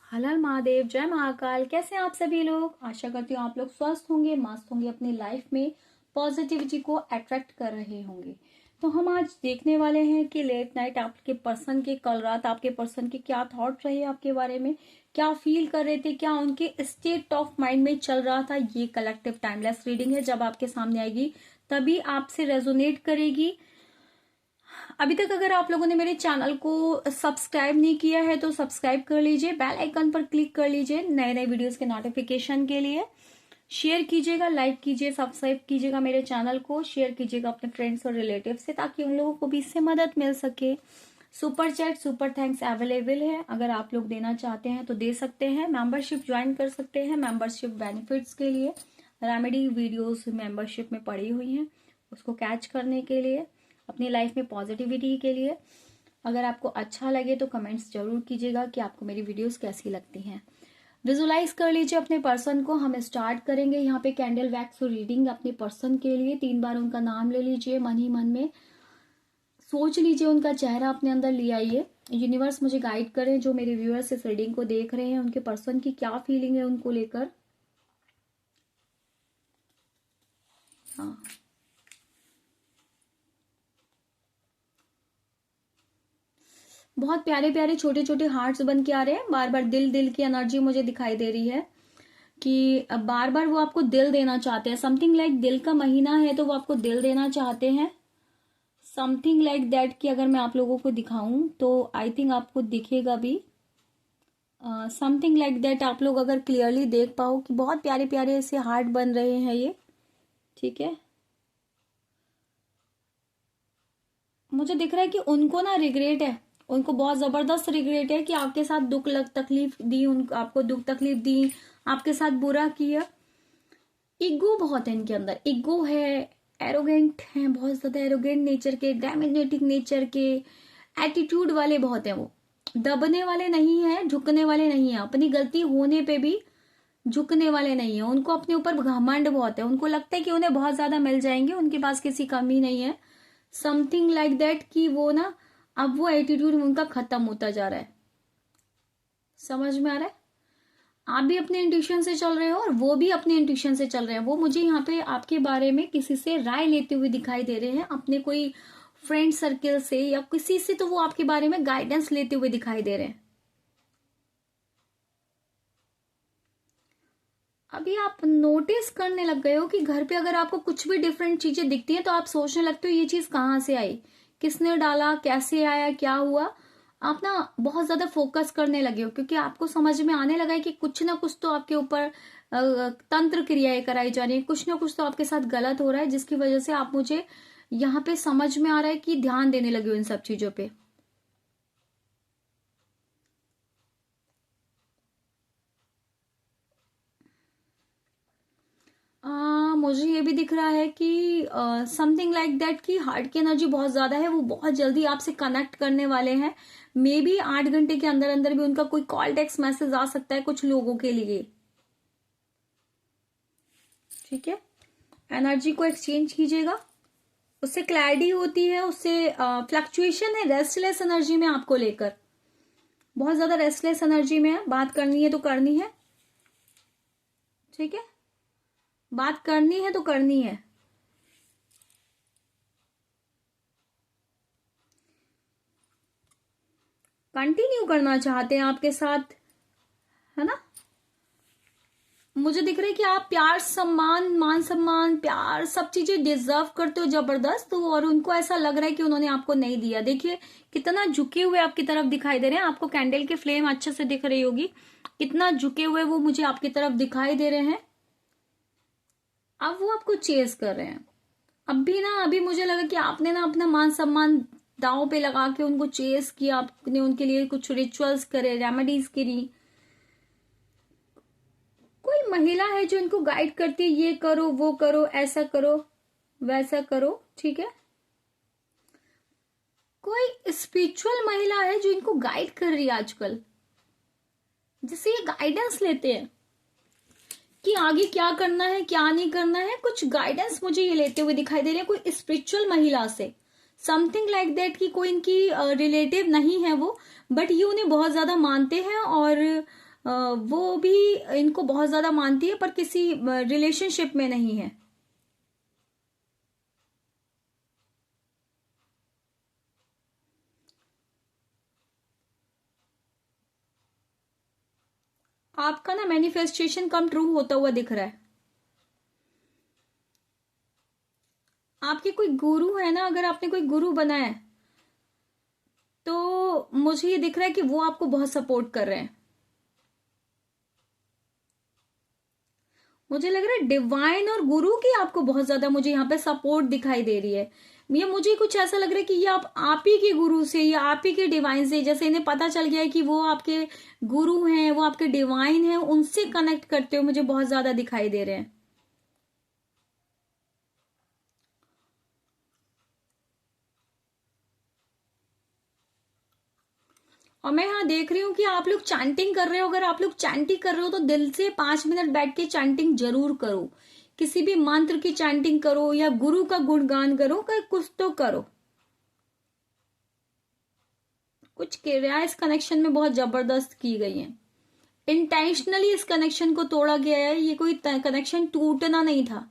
हलल महादेव, जय महाकाल। कैसे हैं आप सभी लोग? आशा करती हूँ आप लोग स्वस्थ होंगे, मस्त होंगे, अपनी लाइफ में पॉजिटिविटी को अट्रैक्ट कर रहे होंगे। तो हम आज देखने वाले हैं कि लेट नाइट आपके पर्सन के, कल रात आपके पर्सन के क्या थॉट रहे आपके बारे में, क्या फील कर रहे थे, क्या उनके स्टेट ऑफ माइंड में चल रहा था। ये कलेक्टिव टाइमलेस रीडिंग है, जब आपके सामने आएगी तभी आपसे रेजोनेट करेगी। अभी तक अगर आप लोगों ने मेरे चैनल को सब्सक्राइब नहीं किया है तो सब्सक्राइब कर लीजिए, बेल आइकन पर क्लिक कर लीजिए नए नए वीडियोस के नोटिफिकेशन के लिए। शेयर कीजिएगा, लाइक कीजिए, सब्सक्राइब कीजिएगा मेरे चैनल को, शेयर कीजिएगा अपने फ्रेंड्स और रिलेटिव से, ताकि उन लोगों को भी इससे मदद मिल सके। Super chat, super thanks available है, अगर आप लोग देना चाहते हैं तो दे सकते हैं। मेंबरशिप ज्वाइन कर सकते हैं, मेंबरशिप बेनिफिट्स के लिए। रेमेडी वीडियोस मेंबरशिप में पड़ी हुई हैं, उसको कैच करने के लिए, अपनी लाइफ में पॉजिटिविटी के लिए। अगर आपको अच्छा लगे तो कमेंट्स जरूर कीजिएगा कि आपको मेरी वीडियोस कैसी लगती हैं। विजुलाइज कर लीजिए अपने पर्सन को। हम स्टार्ट करेंगे यहाँ पे कैंडल वैक्स रीडिंग अपने पर्सन के लिए। 3 बार उनका नाम ले लीजिए, मन ही मन में सोच लीजिए, उनका चेहरा अपने अंदर ले आइए। यूनिवर्स मुझे गाइड करें, जो मेरे व्यूअर्स इस रीडिंग को देख रहे हैं उनके पर्सन की क्या फीलिंग है उनको लेकर। हाँ, बहुत प्यारे प्यारे छोटे छोटे हार्ट्स बन के आ रहे हैं। बार बार दिल दिल की एनर्जी मुझे दिखाई दे रही है कि बार बार वो आपको दिल देना चाहते हैं। समथिंग लाइक दिल का महीना है तो वो आपको दिल देना चाहते हैं। समथिंग लाइक दैट कि अगर मैं आप लोगों को दिखाऊं तो आई थिंक आपको दिखेगा भी। समथिंग लाइक दैट आप लोग अगर क्लियरली देख पाओ कि बहुत प्यारे प्यारे ऐसे हार्ट बन रहे हैं ये। ठीक है, मुझे दिख रहा है कि उनको ना रिग्रेट है, उनको बहुत जबरदस्त रिग्रेट है कि आपके साथ दुख लग तकलीफ दी, उन आपको दुख तकलीफ दी, आपके साथ बुरा किया। ईगो बहुत है इनके अंदर, ईगो है, एरोगेंट हैं, बहुत ज्यादा एरोगेंट नेचर के, डोमिनेटिंग नेचर के, एटीट्यूड वाले बहुत हैं। वो दबने वाले नहीं है, झुकने वाले नहीं है, अपनी गलती होने पे भी झुकने वाले नहीं है। उनको अपने ऊपर घमंड बहुत है, उनको लगता है कि उन्हें बहुत ज्यादा मिल जाएंगे, उनके पास किसी कमी नहीं है। समथिंग लाइक दैट कि वो ना, अब वो एटीट्यूड उनका खत्म होता जा रहा है। समझ में आ रहा है? आप भी अपने इंट्यूशन से चल रहे हो और वो भी अपने इंट्यूशन से चल रहे हैं। वो मुझे यहाँ पे आपके बारे में किसी से राय लेते हुए दिखाई दे रहे हैं, अपने कोई फ्रेंड सर्कल से या किसी से, तो वो आपके बारे में गाइडेंस लेते हुए दिखाई दे रहे हैं। अभी आप नोटिस करने लग गए हो कि घर पे अगर आपको कुछ भी डिफरेंट चीजें दिखती हैं तो आप सोचने लगते हो ये चीज कहाँ से आई, किसने डाला, कैसे आया, क्या हुआ। आप ना बहुत ज्यादा फोकस करने लगे हो, क्योंकि आपको समझ में आने लगा है कि कुछ ना कुछ तो आपके ऊपर तंत्र क्रियाएं कराई जा रही है, कुछ ना कुछ तो आपके साथ गलत हो रहा है, जिसकी वजह से आप, मुझे यहाँ पे समझ में आ रहा है कि ध्यान देने लगे हो इन सब चीजों पे। मुझे ये भी दिख रहा है कि समथिंग लाइक दैट कि हार्ट की एनर्जी बहुत ज्यादा है, वो बहुत जल्दी आपसे कनेक्ट करने वाले हैं। मे बी 8 घंटे के अंदर अंदर भी उनका कोई कॉल, टेक्स्ट मैसेज आ सकता है कुछ लोगों के लिए। ठीक है, एनर्जी को एक्सचेंज कीजिएगा, उससे क्लैरिटी होती है, उससे फ्लक्चुएशन है रेस्टलेस एनर्जी में आपको लेकर। बहुत ज्यादा रेस्टलेस एनर्जी में है, बात करनी है तो करनी है। ठीक है, बात करनी है तो करनी है। कंटिन्यू करना चाहते हैं आपके साथ, है ना? मुझे दिख रहा है कि आप प्यार, सम्मान, मान सम्मान, प्यार, सब चीजें डिजर्व करते हो जबरदस्त, और उनको ऐसा लग रहा है कि उन्होंने आपको नहीं दिया। देखिए कितना झुके हुए आपकी तरफ दिखाई दे रहे हैं, आपको कैंडल की फ्लेम अच्छे से दिख रही होगी, कितना झुके हुए वो मुझे आपकी तरफ दिखाई दे रहे हैं। अब वो आपको चेस कर रहे हैं। अब भी ना, अभी मुझे लगा कि आपने ना अपना मान सम्मान दांव पे लगा के उनको चेस किया, आपने उनके लिए कुछ रिचुअल्स करे, रेमेडीज करी। कोई महिला है जो इनको गाइड करती है, ये करो, वो करो, ऐसा करो, वैसा करो। ठीक है, कोई स्पिरिचुअल महिला है जो इनको गाइड कर रही है आजकल, जिससे ये गाइडेंस लेते हैं कि आगे क्या करना है, क्या नहीं करना है। कुछ गाइडेंस मुझे ये लेते हुए दिखाई दे रही है कोई स्पिरिचुअल महिला से। समथिंग लाइक दैट कि कोई इनकी रिलेटिव नहीं है वो, बट ये उन्हें बहुत ज्यादा मानते हैं और वो भी इनको बहुत ज्यादा मानती है पर किसी रिलेशनशिप में नहीं है। आपका ना मैनिफेस्टेशन कम ट्रू होता हुआ दिख रहा है। आपके कोई गुरु है ना, अगर आपने कोई गुरु बना है तो मुझे ये दिख रहा है कि वो आपको बहुत सपोर्ट कर रहे हैं। मुझे लग रहा है डिवाइन और गुरु की आपको बहुत ज्यादा मुझे यहाँ पे सपोर्ट दिखाई दे रही है। ये मुझे कुछ ऐसा लग रहा है कि ये आप ही के गुरु से या आप ही के डिवाइन से, जैसे इन्हें पता चल गया है कि वो आपके गुरु हैं, वो आपके डिवाइन हैं, उनसे कनेक्ट करते हुए मुझे बहुत ज्यादा दिखाई दे रहे हैं। और मैं यहाँ देख रही हूँ कि आप लोग चैंटिंग कर रहे हो। अगर आप लोग चैंटिंग कर रहे हो तो दिल से 5 मिनट बैठ के चैंटिंग जरूर करो। किसी भी मंत्र की चैंटिंग करो या गुरु का गुणगान करो, कुछ तो करो। कुछ क्रिया इस कनेक्शन में बहुत जबरदस्त की गई है। इंटेंशनली इस कनेक्शन को तोड़ा गया है। ये कोई कनेक्शन टूटना नहीं था,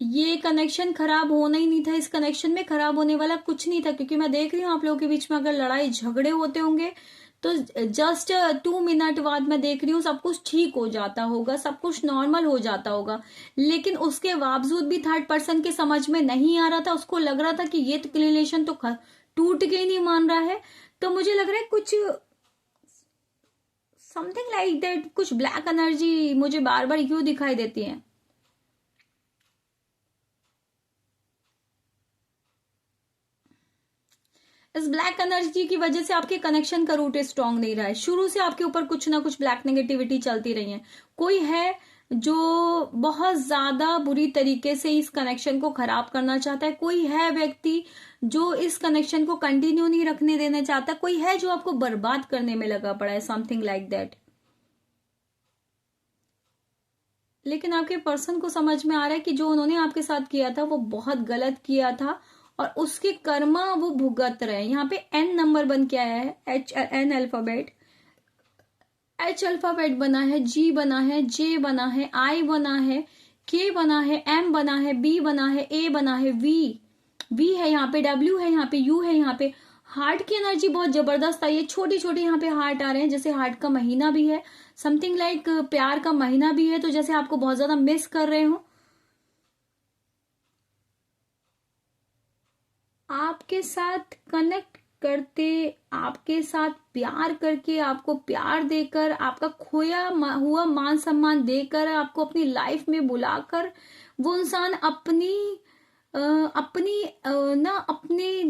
ये कनेक्शन खराब होना ही नहीं था। इस कनेक्शन में खराब होने वाला कुछ नहीं था, क्योंकि मैं देख रही हूँ आप लोगों के बीच में अगर लड़ाई झगड़े होते होंगे तो जस्ट 2 मिनट बाद मैं देख रही हूँ सब कुछ ठीक हो जाता होगा, सब कुछ नॉर्मल हो जाता होगा। लेकिन उसके बावजूद भी थर्ड पर्सन के समझ में नहीं आ रहा था, उसको लग रहा था कि ये रिलेशन तो टूट के ही नहीं मान रहा है। तो मुझे लग रहा है कुछ समथिंग लाइक दैट, कुछ ब्लैक एनर्जी मुझे बार बार क्यों दिखाई देती है। इस ब्लैक एनर्जी की वजह से आपके कनेक्शन का रूट स्ट्रांग नहीं रहा है। शुरू से आपके ऊपर कुछ ना कुछ ब्लैक नेगेटिविटी चलती रही है। कोई है जो बहुत ज्यादा बुरी तरीके से इस कनेक्शन को खराब करना चाहता है। कोई है व्यक्ति जो इस कनेक्शन को कंटिन्यू नहीं रखने देना चाहता। कोई है जो आपको बर्बाद करने में लगा पड़ा है, समथिंग लाइक दैट। लेकिन आपके पर्सन को समझ में आ रहा है कि जो उन्होंने आपके साथ किया था वो बहुत गलत किया था और उसके कर्मा वो भुगत रहे हैं। यहाँ पे एन नंबर बन के आया है, एन अल्फाबेट, एच अल्फाबेट बना है, जी बना है, जे बना है, आई बना है, के बना है, एम बना है, बी बना है, ए बना है, वी है, यहाँ पे डब्ल्यू है, यहाँ पे यू है। यहाँ पे हार्ट की एनर्जी बहुत जबरदस्त आई है। छोटे छोटे यहाँ पे हार्ट आ रहे हैं, जैसे हार्ट का महीना भी है, समथिंग लाइक प्यार का महीना भी है। तो जैसे आपको बहुत ज्यादा मिस कर रहे हो, आपके साथ कनेक्ट करते, आपके साथ प्यार करके, आपको प्यार देकर, आपका खोया हुआ मान सम्मान देकर, आपको अपनी लाइफ में बुलाकर वो इंसान अपनी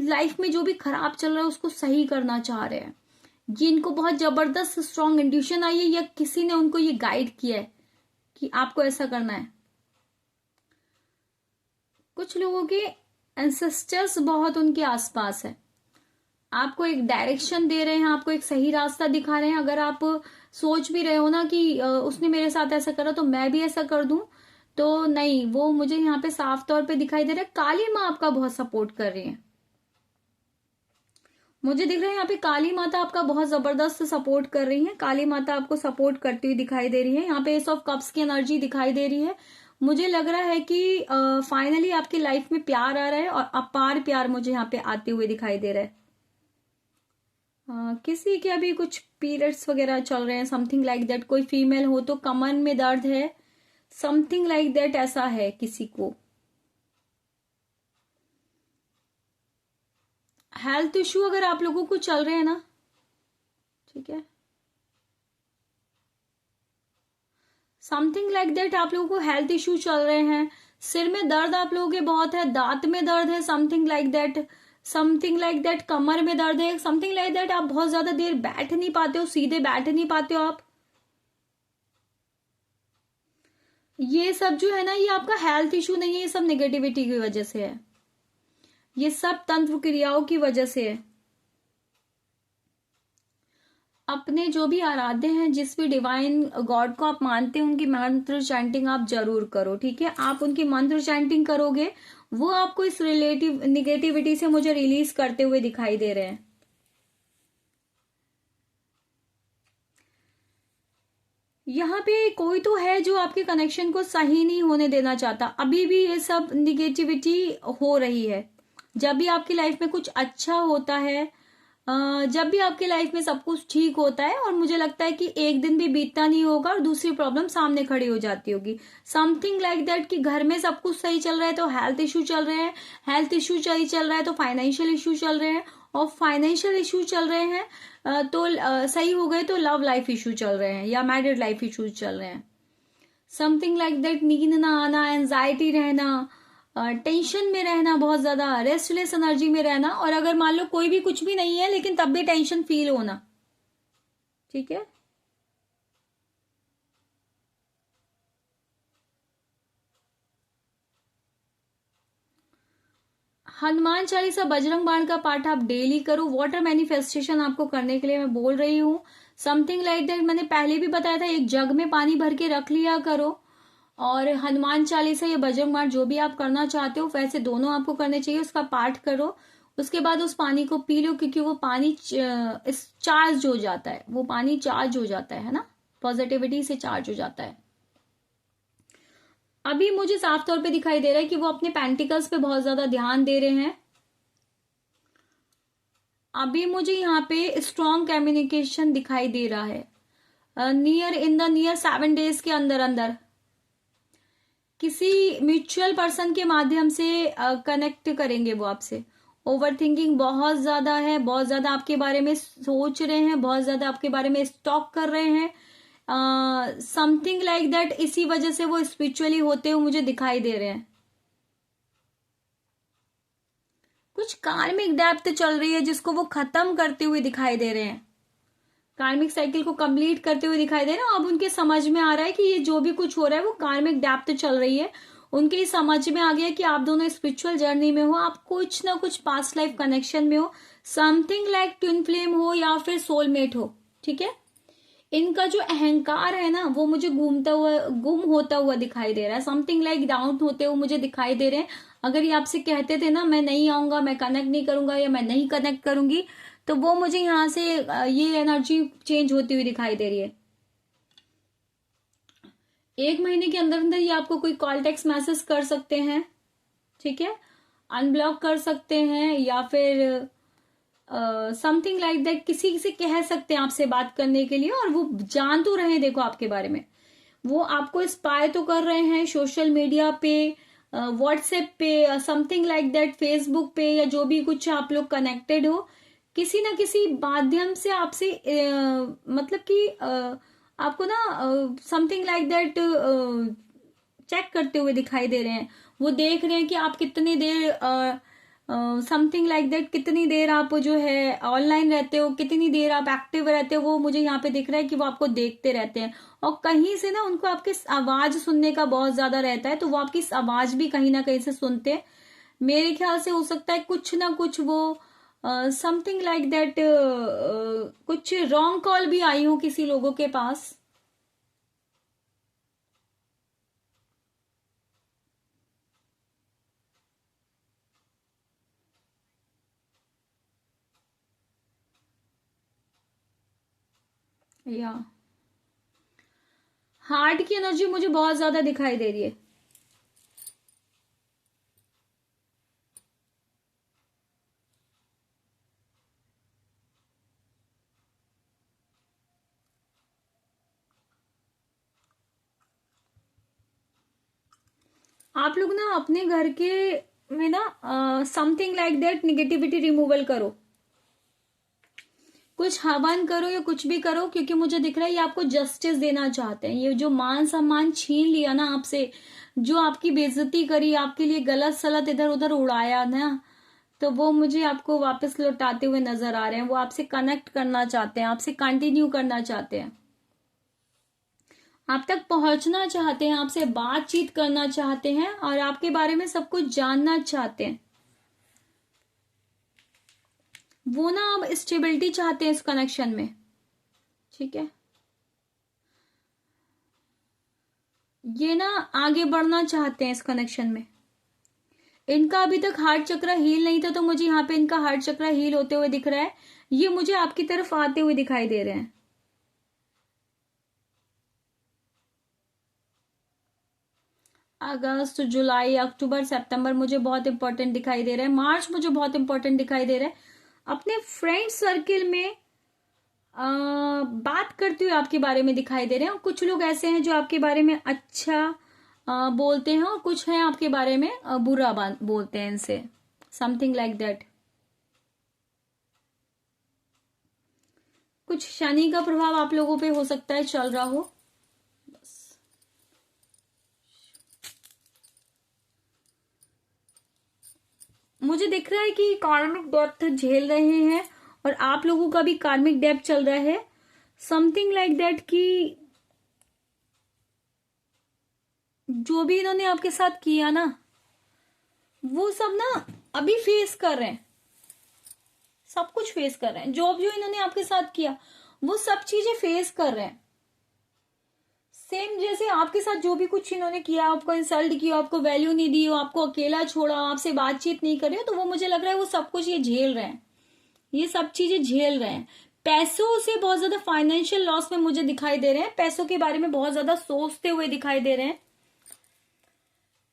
लाइफ में जो भी खराब चल रहा है उसको सही करना चाह रहे हैं। ये इनको बहुत जबरदस्त स्ट्रॉन्ग इंट्यूशन आई है या किसी ने उनको ये गाइड किया है कि आपको ऐसा करना है। कुछ लोगों के एंसेस्टर्स बहुत उनके आसपास है, आपको एक डायरेक्शन दे रहे हैं, आपको एक सही रास्ता दिखा रहे हैं। अगर आप सोच भी रहे हो ना कि उसने मेरे साथ ऐसा करा तो मैं भी ऐसा कर दूं, तो नहीं, वो मुझे यहाँ पे साफ तौर पे दिखाई दे रहा है। काली माँ आपका बहुत सपोर्ट कर रही है। मुझे दिख रहा है यहाँ पे काली माता आपका बहुत जबरदस्त सपोर्ट कर रही है। काली माता आपको सपोर्ट करती हुई दिखाई दे रही है। यहाँ पे एस ऑफ कप्स की एनर्जी दिखाई दे रही है। मुझे लग रहा है कि फाइनली आपकी लाइफ में प्यार आ रहा है और अपार प्यार मुझे यहाँ पे आते हुए दिखाई दे रहा है। किसी के अभी कुछ पीरियड्स वगैरह चल रहे हैं, समथिंग लाइक दैट। कोई फीमेल हो तो कमर में दर्द है, समथिंग लाइक दैट, ऐसा है किसी को। हेल्थ इश्यू अगर आप लोगों को चल रहे हैं ना, ठीक है, समथिंग लाइक दैट, आप लोगों को हेल्थ इश्यू चल रहे हैं। सिर में दर्द आप लोगों के बहुत है, दांत में दर्द है, something like that, something like that, कमर में दर्द है, समथिंग लाइक दैट। आप बहुत ज्यादा देर बैठ नहीं पाते हो, सीधे बैठ नहीं पाते हो आप। ये सब जो है ना, ये आपका हेल्थ इश्यू नहीं है, ये सब नेगेटिविटी की वजह से है, ये सब तंत्र क्रियाओं की वजह से है। अपने जो भी आराध्य हैं, जिस भी डिवाइन गॉड को आप मानते हैं, उनकी मंत्र चैंटिंग आप जरूर करो, ठीक है। आप उनकी मंत्र चैंटिंग करोगे, वो आपको इस रिलेटिव निगेटिविटी से मुझे रिलीज करते हुए दिखाई दे रहे हैं। यहाँ पे कोई तो है जो आपके कनेक्शन को सही नहीं होने देना चाहता। अभी भी ये सब निगेटिविटी हो रही है। जब भी आपकी लाइफ में कुछ अच्छा होता है, जब भी आपकी लाइफ में सब कुछ ठीक होता है, और मुझे लगता है कि एक दिन भी बीतता नहीं होगा और दूसरी प्रॉब्लम सामने खड़ी हो जाती होगी। समथिंग लाइक दैट कि घर में सब कुछ सही चल रहा है तो हेल्थ इश्यू चल रहे हैं, हेल्थ इश्यू सही चल रहा है तो फाइनेंशियल इश्यू चल रहे हैं, और फाइनेंशियल इश्यू चल रहे हैं तो सही हो गए तो लव लाइफ इश्यू चल रहे हैं या मैरिड लाइफ इश्यू चल रहे हैं। समथिंग लाइक दैट नींद ना आना, एंजाइटी रहना, टेंशन में रहना, बहुत ज्यादा रेस्टलेस एनर्जी में रहना, और अगर मान लो कोई भी कुछ भी नहीं है लेकिन तब भी टेंशन फील होना। ठीक है, हनुमान चालीसा बजरंग बाण का पाठ आप डेली करो। वाटर मैनिफेस्टेशन आपको करने के लिए मैं बोल रही हूँ। समथिंग लाइक दैट मैंने पहले भी बताया था, एक जग में पानी भर के रख लिया करो, और हनुमान चालीसा या बजरंग बाण जो भी आप करना चाहते हो, वैसे दोनों आपको करने चाहिए, उसका पाठ करो। उसके बाद उस पानी को पी लो, क्योंकि वो पानी चार्ज हो जाता है, वो पानी चार्ज हो जाता है ना, पॉजिटिविटी से चार्ज हो जाता है। अभी मुझे साफ तौर पे दिखाई दे रहा है कि वो अपने पेंटिकल्स पे बहुत ज्यादा ध्यान दे रहे हैं। अभी मुझे यहाँ पे स्ट्रॉन्ग कम्युनिकेशन दिखाई दे रहा है। नियर 7 डेज के अंदर अंदर किसी म्यूचुअल पर्सन के माध्यम से कनेक्ट करेंगे वो आपसे। ओवर थिंकिंग बहुत ज्यादा है, बहुत ज्यादा आपके बारे में सोच रहे हैं, बहुत ज्यादा आपके बारे में स्टॉक कर रहे हैं, समथिंग लाइक दैट। इसी वजह से वो स्पिरिचुअली होते हुए मुझे दिखाई दे रहे हैं। कुछ कार्मिक डेप्थ चल रही है जिसको वो खत्म करते हुए दिखाई दे रहे हैं, कार्मिक साइकिल को कंप्लीट करते हुए दिखाई दे रहे हैं। अब उनके समझ में आ रहा है कि ये जो भी कुछ हो रहा है वो कार्मिक डेप्थ चल रही है। उनके समझ में आ गया कि आप दोनों स्पिरिचुअल जर्नी में हो, आप कुछ ना कुछ पास्ट लाइफ कनेक्शन में हो, समथिंग लाइक ट्विन फ्लेम हो या फिर सोलमेट हो। ठीक है, इनका जो अहंकार है ना वो मुझे गुम होता हुआ दिखाई दे रहा है, समथिंग लाइक डाउन होते हुए मुझे दिखाई दे रहे हैं। अगर ये आपसे कहते थे ना मैं नहीं आऊंगा, मैं कनेक्ट नहीं करूंगा या मैं नहीं कनेक्ट करूंगी, तो वो मुझे यहाँ से ये एनर्जी चेंज होती हुई दिखाई दे रही है। 1 महीने के अंदर अंदर ये आपको कोई कॉल टेक्स्ट मैसेज कर सकते हैं। ठीक है, अनब्लॉक कर सकते हैं, या फिर समथिंग लाइक दैट किसी से कह सकते हैं आपसे बात करने के लिए, और वो जान तो रहे हैं देखो आपके बारे में। वो आपको स्पाई तो कर रहे हैं सोशल मीडिया पे, व्हाट्सएप पे, समथिंग लाइक दैट, फेसबुक पे, या जो भी कुछ आप लोग कनेक्टेड हो, किसी ना किसी माध्यम से आपसे मतलब कि आपको ना समथिंग लाइक दैट चेक करते हुए दिखाई दे रहे हैं। वो देख रहे हैं कि आप कितनी देर समथिंग लाइक दैट, कितनी देर आप जो है ऑनलाइन रहते हो, कितनी देर आप एक्टिव रहते हो। वो मुझे यहाँ पे दिख रहा है कि वो आपको देखते रहते हैं, और कहीं से ना उनको आपकी आवाज सुनने का बहुत ज्यादा रहता है, तो वो आपकी आवाज भी कहीं ना कहीं से सुनते हैं। मेरे ख्याल से हो सकता है कुछ ना कुछ वो समथिंग लाइक दैट कुछ रॉन्ग कॉल भी आई हो किसी लोगों के पास। या हार्ट की एनर्जी मुझे बहुत ज्यादा दिखाई दे रही है। आप लोग ना अपने घर के में ना something like that negativity removal करो, कुछ हवन करो या कुछ भी करो, क्योंकि मुझे दिख रहा है ये आपको जस्टिस देना चाहते हैं। ये जो मान सम्मान छीन लिया ना आपसे, जो आपकी बेइज्जती करी, आपके लिए गलत सलत इधर उधर उड़ाया ना, तो वो मुझे आपको वापस लौटाते हुए नजर आ रहे हैं। वो आपसे कनेक्ट करना चाहते हैं, आपसे कंटिन्यू करना चाहते हैं, आप तक पहुंचना चाहते हैं, आपसे बातचीत करना चाहते हैं, और आपके बारे में सब कुछ जानना चाहते हैं। वो ना अब स्टेबिलिटी चाहते हैं इस कनेक्शन में। ठीक है, ये ना आगे बढ़ना चाहते हैं इस कनेक्शन में। इनका अभी तक हार्ट चक्र हील नहीं था, तो मुझे यहाँ पे इनका हार्ट चक्र हील होते हुए दिख रहा है। ये मुझे आपकी तरफ आते हुए दिखाई दे रहे हैं। अगस्त, जुलाई, अक्टूबर, सितंबर मुझे बहुत इंपॉर्टेंट दिखाई दे रहा है। मार्च मुझे बहुत इंपॉर्टेंट दिखाई दे रहा है। अपने फ्रेंड सर्किल में बात करते हुए आपके बारे में दिखाई दे रहे हैं। और कुछ लोग ऐसे हैं जो आपके बारे में अच्छा बोलते हैं और कुछ हैं आपके बारे में बुरा बोलते हैं इनसे, समथिंग लाइक दैट। कुछ शनि का प्रभाव आप लोगों पे हो सकता है चल रहा हो। बस मुझे दिख रहा है कि कार्मिक डेप्थ झेल रहे हैं और आप लोगों का भी कार्मिक डेप्थ चल रहा है, समथिंग लाइक दैट कि जो भी इन्होंने आपके साथ किया ना वो सब ना अभी फेस कर रहे हैं, सब कुछ फेस कर रहे हैं। जो इन्होंने आपके साथ किया वो सब चीजें फेस कर रहे हैं। सेम जैसे आपके साथ जो भी कुछ इन्होंने किया, आपको इंसल्ट किया, आपको वैल्यू नहीं दी, आपको अकेला छोड़ा, आपसे बातचीत नहीं कर रहे हो, तो वो मुझे लग रहा है वो सब कुछ ये झेल रहे हैं, ये सब चीजें झेल रहे हैं। पैसों से बहुत ज्यादा फाइनेंशियल लॉस में मुझे दिखाई दे रहे हैं, पैसों के बारे में बहुत ज्यादा सोचते हुए दिखाई दे रहे हैं।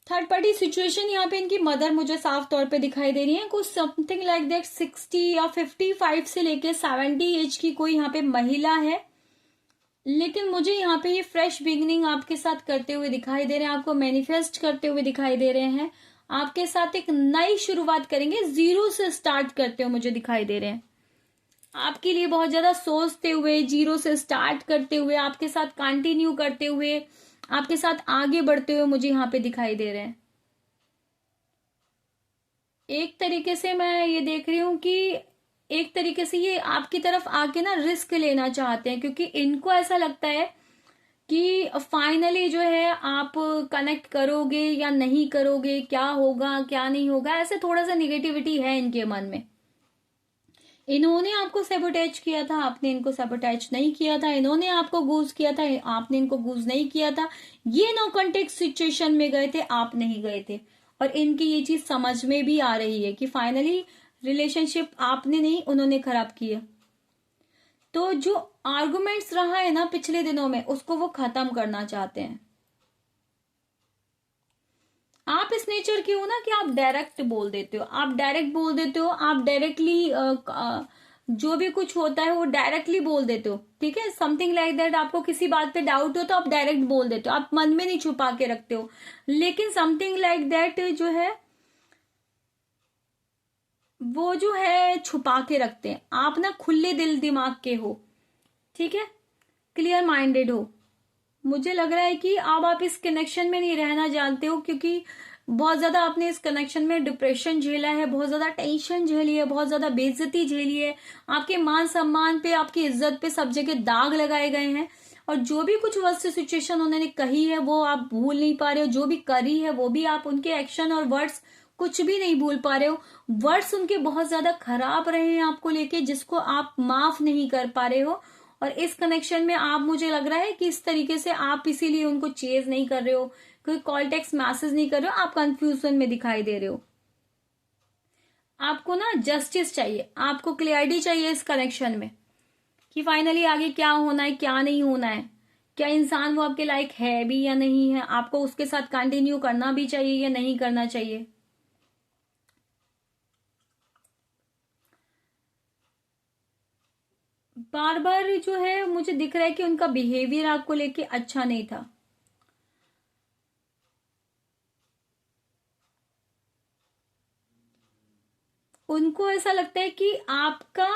थर्ड पार्टी सिचुएशन यहाँ पे इनकी मदर मुझे साफ तौर पे दिखाई दे रही है। कुछ समथिंग लाइक दैट 60 या 55 से लेके 70 एज की कोई यहाँ पे महिला है, लेकिन मुझे यहाँ पे ये फ्रेश बिगनिंग आपके साथ करते हुए दिखाई दे रहे हैं, आपको मैनिफेस्ट करते हुए दिखाई दे रहे हैं, आपके साथ एक नई शुरुआत करेंगे, जीरो से स्टार्ट करते हुए मुझे दिखाई दे रहे हैं। आपके लिए बहुत ज्यादा सोचते हुए, जीरो से स्टार्ट करते हुए, आपके साथ कंटिन्यू करते हुए, आपके साथ आगे बढ़ते हुए मुझे यहाँ पे दिखाई दे रहे हैं। एक तरीके से मैं ये देख रही हूं कि एक तरीके से ये आपकी तरफ आके ना रिस्क लेना चाहते हैं, क्योंकि इनको ऐसा लगता है कि फाइनली जो है आप कनेक्ट करोगे या नहीं करोगे, क्या होगा क्या नहीं होगा, ऐसे थोड़ा सा निगेटिविटी है इनके मन में। इन्होंने आपको सैबोटेज किया था, आपने इनको सैबोटेज नहीं किया था, इन्होंने आपको गूज किया था, आपने इनको गूज नहीं किया था। ये नो कॉन्टेक्ट सिचुएशन में गए थे, आप नहीं गए थे, और इनकी ये चीज समझ में भी आ रही है कि फाइनली रिलेशनशिप आपने नहीं उन्होंने खराब किया। तो जो आर्गुमेंट्स रहा है ना पिछले दिनों में, उसको वो खत्म करना चाहते हैं। आप इस नेचर के हो ना कि आप डायरेक्ट बोल देते हो, आप डायरेक्ट बोल देते हो, आप डायरेक्टली जो भी कुछ होता है वो डायरेक्टली बोल देते हो, ठीक है। समथिंग लाइक दैट, आपको किसी बात पे डाउट हो तो आप डायरेक्ट बोल देते हो, आप मन में नहीं छुपा के रखते हो। लेकिन समथिंग लाइक दैट जो है वो जो है छुपा के रखते हैं। आप ना खुले दिल दिमाग के हो, ठीक है, क्लियर माइंडेड हो। मुझे लग रहा है कि अब आप इस कनेक्शन में नहीं रहना जानते हो, क्योंकि बहुत ज्यादा आपने इस कनेक्शन में डिप्रेशन झेला है, बहुत ज्यादा टेंशन झेली है, बहुत ज्यादा बेइज्जती झेली है, आपके मान सम्मान पे, आपकी इज्जत पे सब जगह दाग लगाए गए हैं। और जो भी कुछ वर्स्ट सिचुएशन उन्होंने कही है वो आप भूल नहीं पा रहे हो, जो भी करी है वो भी आप, उनके एक्शन और वर्ड्स कुछ भी नहीं भूल पा रहे हो। वर्ड्स उनके बहुत ज्यादा खराब रहे हैं आपको लेके, जिसको आप माफ नहीं कर पा रहे हो। और इस कनेक्शन में आप, मुझे लग रहा है कि इस तरीके से आप इसीलिए उनको चेज नहीं कर रहे हो, कोई कॉल टेक्स्ट मैसेज नहीं कर रहे हो, आप कंफ्यूजन में दिखाई दे रहे हो। आपको ना जस्टिस चाहिए, आपको क्लियरिटी चाहिए इस कनेक्शन में कि फाइनली आगे क्या होना है क्या नहीं होना है, क्या इंसान वो आपके लायक है भी या नहीं है, आपको उसके साथ कंटिन्यू करना भी चाहिए या नहीं करना चाहिए। बार बार जो है मुझे दिख रहा है कि उनका बिहेवियर आपको लेके अच्छा नहीं था। उनको ऐसा लगता है कि आपका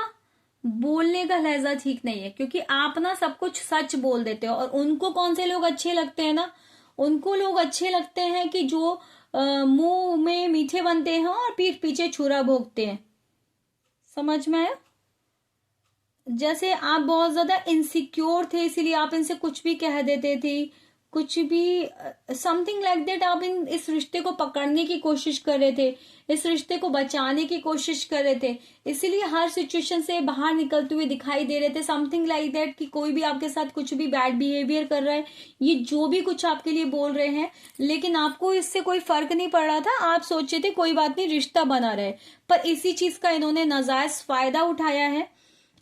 बोलने का लहजा ठीक नहीं है, क्योंकि आप ना सब कुछ सच बोल देते हो। और उनको कौन से लोग अच्छे लगते हैं ना, उनको लोग अच्छे लगते हैं कि जो मुंह में मीठे बनते हैं और पीठ पीछे छुरा भोगते हैं। समझ में आया? जैसे आप बहुत ज्यादा इनसिक्योर थे, इसीलिए आप इनसे कुछ भी कह देते थे, कुछ भी समथिंग लाइक दैट। आप इस रिश्ते को पकड़ने की कोशिश कर रहे थे, इस रिश्ते को बचाने की कोशिश कर रहे थे, इसीलिए हर सिचुएशन से बाहर निकलते हुए दिखाई दे रहे थे। समथिंग लाइक दैट कि कोई भी आपके साथ कुछ भी बैड बिहेवियर कर रहा है, ये जो भी कुछ आपके लिए बोल रहे हैं, लेकिन आपको इससे कोई फर्क नहीं पड़ रहा था। आप सोचे थे कोई बात नहीं, रिश्ता बना रहे, पर इसी चीज का इन्होंने नाजायज फायदा उठाया है।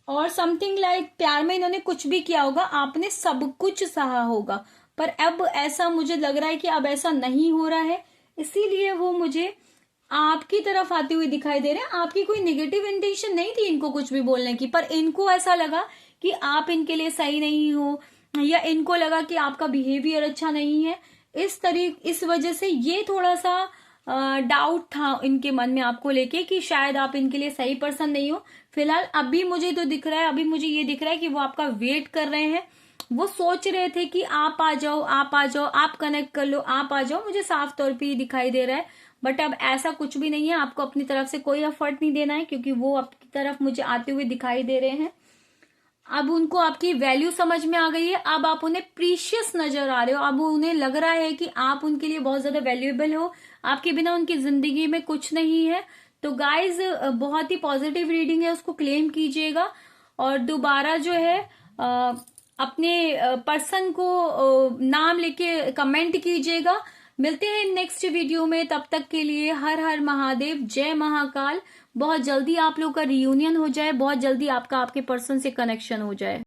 और समथिंग लाइक प्यार में इन्होंने कुछ भी किया होगा, आपने सब कुछ सहा होगा, पर अब ऐसा मुझे लग रहा है कि अब ऐसा नहीं हो रहा है, इसीलिए वो मुझे आपकी तरफ आते हुए दिखाई दे रहे हैं। आपकी कोई नेगेटिव इंटेंशन नहीं थी इनको कुछ भी बोलने की, पर इनको ऐसा लगा कि आप इनके लिए सही नहीं हो, या इनको लगा कि आपका बिहेवियर अच्छा नहीं है। इस वजह से ये थोड़ा सा डाउट था इनके मन में आपको लेके कि शायद आप इनके लिए सही पर्सन नहीं हो। फिलहाल अभी मुझे तो दिख रहा है, अभी मुझे ये दिख रहा है कि वो आपका वेट कर रहे हैं। वो सोच रहे थे कि आप आ जाओ, आप आ जाओ, आप कनेक्ट कर लो, आप आ जाओ, मुझे साफ तौर पे ये दिखाई दे रहा है। बट अब ऐसा कुछ भी नहीं है, आपको अपनी तरफ से कोई एफर्ट नहीं देना है, क्योंकि वो आपकी तरफ मुझे आते हुए दिखाई दे रहे हैं। अब उनको आपकी वैल्यू समझ में आ गई है, अब आप उन्हें प्रीशियस नजर आ रहे हो, अब उन्हें लग रहा है कि आप उनके लिए बहुत ज्यादा वैल्यूएबल हो, आपके बिना उनकी जिंदगी में कुछ नहीं है। तो गाइज बहुत ही पॉजिटिव रीडिंग है, उसको क्लेम कीजिएगा और दोबारा जो है अपने पर्सन को नाम लेके कमेंट कीजिएगा। मिलते हैं नेक्स्ट वीडियो में, तब तक के लिए हर हर महादेव, जय महाकाल। बहुत जल्दी आप लोग का रियूनियन हो जाए, बहुत जल्दी आपका आपके पर्सन से कनेक्शन हो जाए।